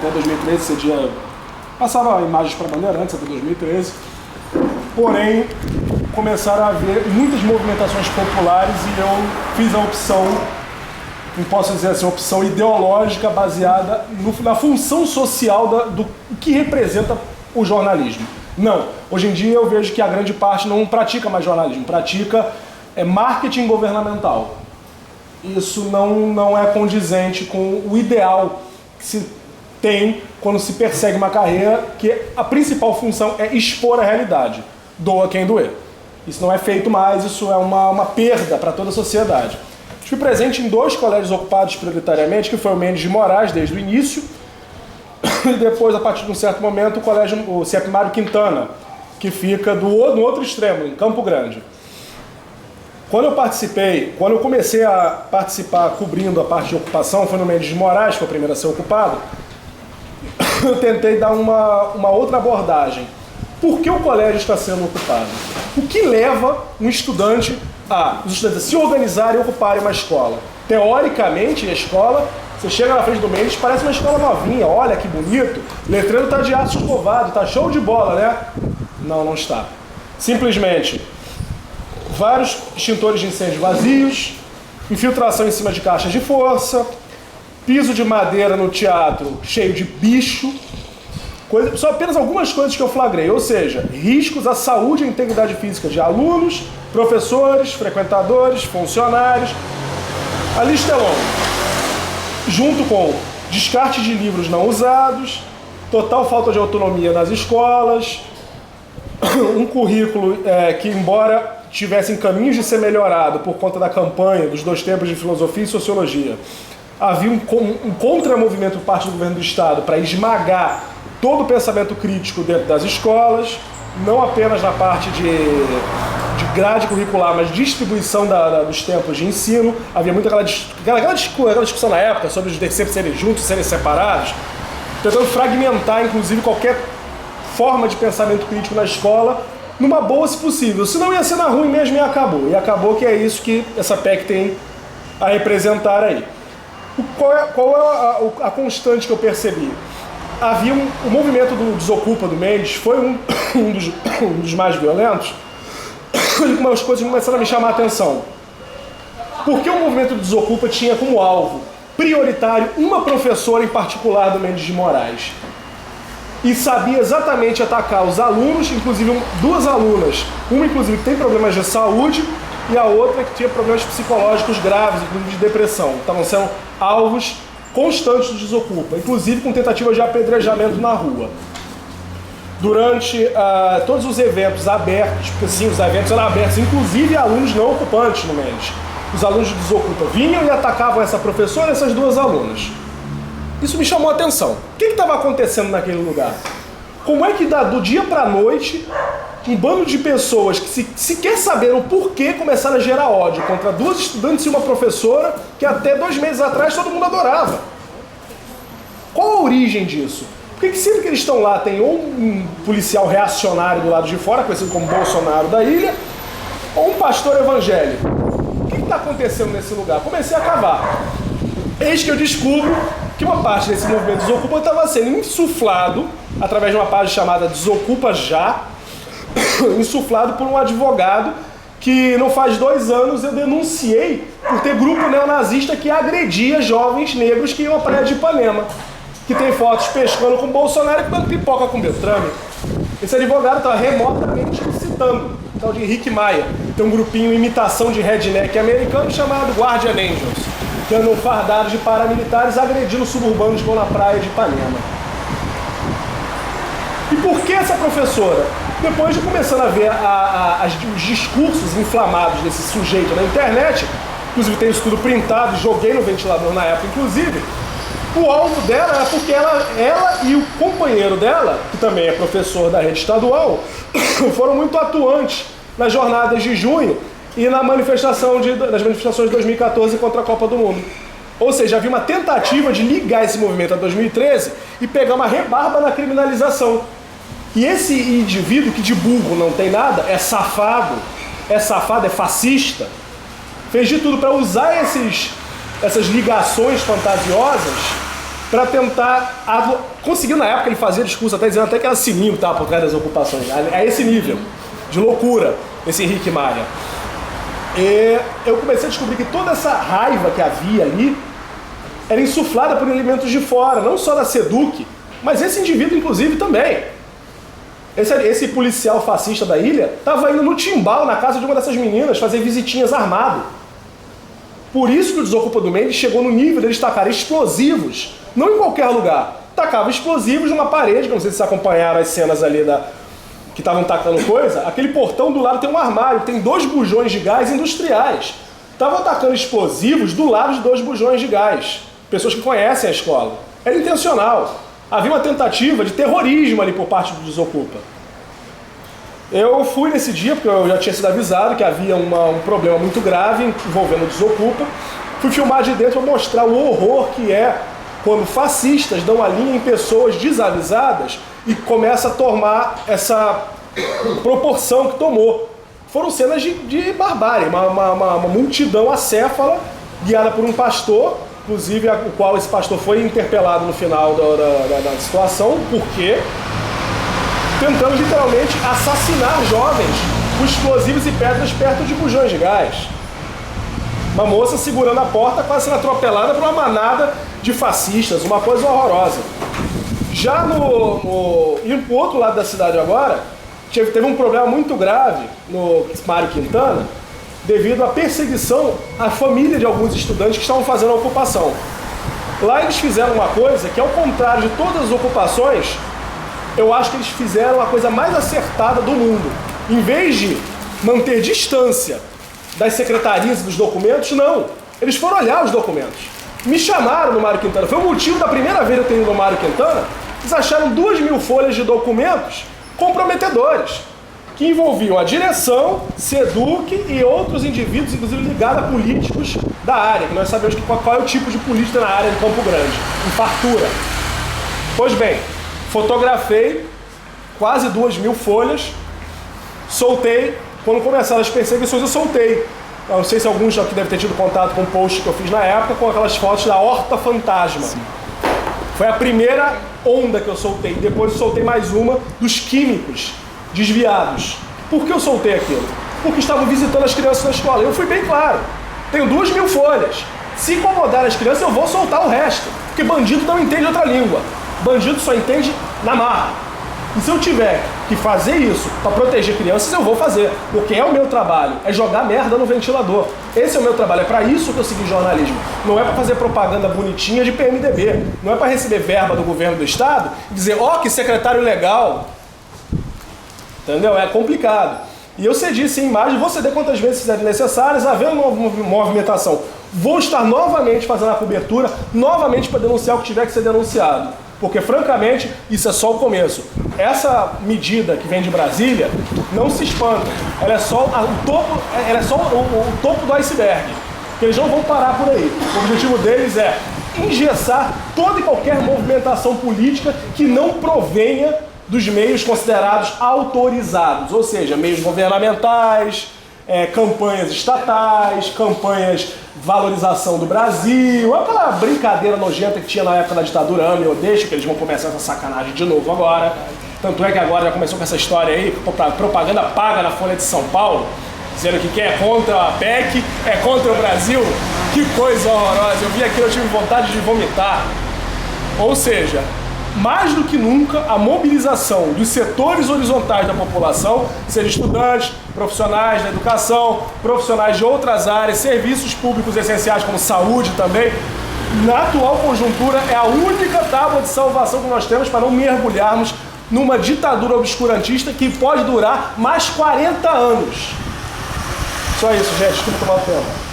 até 2013 cedia, passava imagens para Bandeirantes até 2013, porém começaram a haver muitas movimentações populares e eu fiz a opção, não posso dizer assim, opção ideológica baseada na função social do que representa o jornalismo. Não, hoje em dia eu vejo que a grande parte não pratica mais jornalismo, pratica marketing governamental. Isso não é condizente com o ideal que se tem quando se persegue uma carreira, que a principal função é expor a realidade. Doa quem doer. Isso não é feito mais, isso é uma perda para toda a sociedade. Fui presente em 2 colégios ocupados prioritariamente, que foi o Mendes de Moraes desde o início, e depois, a partir de um certo momento, o CIEP Mário Quintana, que fica no outro extremo, em Campo Grande. Quando eu comecei a participar cobrindo a parte de ocupação, foi no Mendes de Moraes, que foi o primeiro a ser ocupado, eu tentei dar uma outra abordagem. Por que o colégio está sendo ocupado? O que leva os estudantes a se organizarem e ocuparem uma escola? Teoricamente, a escola, você chega na frente do Mendes, parece uma escola novinha, olha que bonito, o letreiro está de aço escovado, está show de bola, né? Não está. Simplesmente, vários extintores de incêndio vazios, infiltração em cima de caixas de força, piso de madeira no teatro cheio de bicho, só apenas algumas coisas que eu flagrei, ou seja, riscos à saúde e integridade física de alunos, professores, frequentadores, funcionários. A lista é longa. Junto com descarte de livros não usados, total falta de autonomia nas escolas, um currículo que, embora tivesse em caminhos de ser melhorado por conta da campanha dos 2 tempos de filosofia e sociologia, havia um contramovimento por parte do governo do Estado para esmagar todo o pensamento crítico dentro das escolas, não apenas na parte de grade curricular, mas distribuição dos tempos de ensino. Havia muito aquela discussão na época sobre os sempre serem juntos, serem separados, tentando fragmentar, inclusive, qualquer forma de pensamento crítico na escola, numa boa, se possível. Senão ia ser na ruim mesmo e acabou. E acabou, que é isso que essa PEC tem a representar aí. Qual é a constante que eu percebi? Havia o movimento do Desocupa do Mendes, foi um dos mais violentos, e algumas coisas começaram a me chamar a atenção. Porque o movimento do Desocupa tinha como alvo prioritário uma professora em particular do Mendes de Moraes. E sabia exatamente atacar os alunos, inclusive 2 alunas, uma inclusive que tem problemas de saúde e a outra que tinha problemas psicológicos graves, inclusive de depressão. Estavam sendo alvos constantes do Desocupa, inclusive com tentativas de apedrejamento na rua. Durante todos os eventos abertos, porque sim, os eventos eram abertos, inclusive alunos não ocupantes no Mendes. Os alunos do Desocupa vinham e atacavam essa professora e essas 2 alunas. Isso me chamou a atenção. O que estava acontecendo naquele lugar? Como é que do dia para a noite, um bando de pessoas que sequer saberam por que começaram a gerar ódio contra 2 estudantes e uma professora que até 2 meses atrás todo mundo adorava? Qual a origem disso? Por que sempre que eles estão lá tem ou um policial reacionário do lado de fora, conhecido como Bolsonaro da ilha, ou um pastor evangélico? O que está acontecendo nesse lugar? Comecei a cavar. Eis que eu descubro que uma parte desse movimento Desocupa estava sendo insuflado, através de uma página chamada Desocupa Já, insuflado por um advogado que não faz 2 anos eu denunciei por ter grupo neonazista que agredia jovens negros que iam à praia de Ipanema, que tem fotos pescando com Bolsonaro e comendo pipoca com Beltrame. Esse advogado estava remotamente citando o tal de Henrique Maia. Tem um grupinho imitação de redneck americano chamado Guardian Angels, que andam fardados de paramilitares agredindo suburbanos que vão na praia de Ipanema. E por que essa professora? Depois de começando a ver os discursos inflamados desse sujeito na internet, inclusive tem isso tudo printado, joguei no ventilador na época, inclusive, o alvo dela era porque ela e o companheiro dela, que também é professor da rede estadual, foram muito atuantes nas jornadas de junho e nas manifestações de 2014 contra a Copa do Mundo. Ou seja, havia uma tentativa de ligar esse movimento a 2013 e pegar uma rebarba na criminalização. E esse indivíduo, que de burro não tem nada, é safado, é fascista, fez de tudo para usar essas ligações fantasiosas para tentar conseguiu na época ele fazia discurso até dizendo até que era sininho que estava por trás das ocupações. É esse nível de loucura esse Henrique Maia. E eu comecei a descobrir que toda essa raiva que havia ali era insuflada por elementos de fora, não só da SEDUC, mas esse indivíduo inclusive também. Esse policial fascista da ilha estava indo no timbal na casa de uma dessas meninas fazer visitinhas armado. Por isso que o Desocupa do Mendes chegou no nível de eles tacarem explosivos, não em qualquer lugar. Tacava explosivos numa parede, que não sei se vocês acompanharam as cenas ali que estavam tacando coisa. Aquele portão do lado tem um armário, tem 2 bujões de gás industriais. Estavam tacando explosivos do lado de 2 bujões de gás. Pessoas que conhecem a escola. Era intencional. Havia uma tentativa de terrorismo ali por parte do Desocupa. Eu fui nesse dia, porque eu já tinha sido avisado que havia um problema muito grave envolvendo o Desocupa. Fui filmar de dentro para mostrar o horror que é quando fascistas dão a linha em pessoas desavisadas e começa a tomar essa proporção que tomou. Foram cenas de barbárie, uma multidão acéfala, guiada por um pastor, inclusive o qual esse pastor foi interpelado no final da situação, porque tentando literalmente assassinar jovens com explosivos e pedras perto de bujões de gás. Uma moça segurando a porta, quase sendo atropelada por uma manada de fascistas, uma coisa horrorosa. Já indo para o outro lado da cidade agora, teve um problema muito grave no Mário Quintana, devido à perseguição à família de alguns estudantes que estavam fazendo a ocupação. Lá eles fizeram uma coisa que, ao contrário de todas as ocupações, eu acho que eles fizeram a coisa mais acertada do mundo. Em vez de manter distância das secretarias e dos documentos, não. Eles foram olhar os documentos. Me chamaram no Mário Quintana. Foi o motivo da primeira vez que eu tenho no Mário Quintana. Eles acharam 2.000 folhas de documentos comprometedores, que envolviam a direção, SEDUC e outros indivíduos, inclusive ligados a políticos da área, que nós sabemos qual é o tipo de política na área de Campo Grande, em fartura. Pois bem, fotografei quase 2.000 folhas, soltei. Quando começaram as perseguições, eu soltei. Eu não sei se alguns aqui devem ter tido contato com o post que eu fiz na época, com aquelas fotos da Horta Fantasma. Sim. Foi a primeira onda que eu soltei. Depois eu soltei mais uma dos químicos desviados. Por que eu soltei aquilo? Porque estavam visitando as crianças na escola. Eu fui bem claro. Tenho 2.000 folhas. Se incomodar as crianças, eu vou soltar o resto. Porque bandido não entende outra língua. Bandido só entende na marra. E se eu tiver que fazer isso para proteger crianças, eu vou fazer. Porque é o meu trabalho. É jogar merda no ventilador. Esse é o meu trabalho. É para isso que eu segui jornalismo. Não é para fazer propaganda bonitinha de PMDB. Não é para receber verba do governo do estado e dizer, ó, que secretário legal. Entendeu? É complicado. E eu cedi essa imagem, vou ceder quantas vezes fizerem necessárias, havendo movimentação. Vou estar novamente fazendo a cobertura, novamente para denunciar o que tiver que ser denunciado. Porque, francamente, isso é só o começo. Essa medida que vem de Brasília, não se espanta. Ela é só o topo do iceberg. Porque eles não vão parar por aí. O objetivo deles é engessar toda e qualquer movimentação política que não provenha dos meios considerados autorizados. Ou seja, meios governamentais, campanhas estatais, campanhas de valorização do Brasil, aquela brincadeira nojenta que tinha na época da ditadura, ame ou deixa, que eles vão começar essa sacanagem de novo agora. Tanto é que agora já começou com essa história aí, propaganda paga na Folha de São Paulo, dizendo que quem é contra a PEC é contra o Brasil. Que coisa horrorosa, eu vi aquilo, eu tive vontade de vomitar. Ou seja, mais do que nunca, a mobilização dos setores horizontais da população, seja estudantes, profissionais da educação, profissionais de outras áreas, serviços públicos essenciais como saúde também, na atual conjuntura é a única tábua de salvação que nós temos para não mergulharmos numa ditadura obscurantista que pode durar mais 40 anos. Só isso, gente. Desculpa tomar o tempo.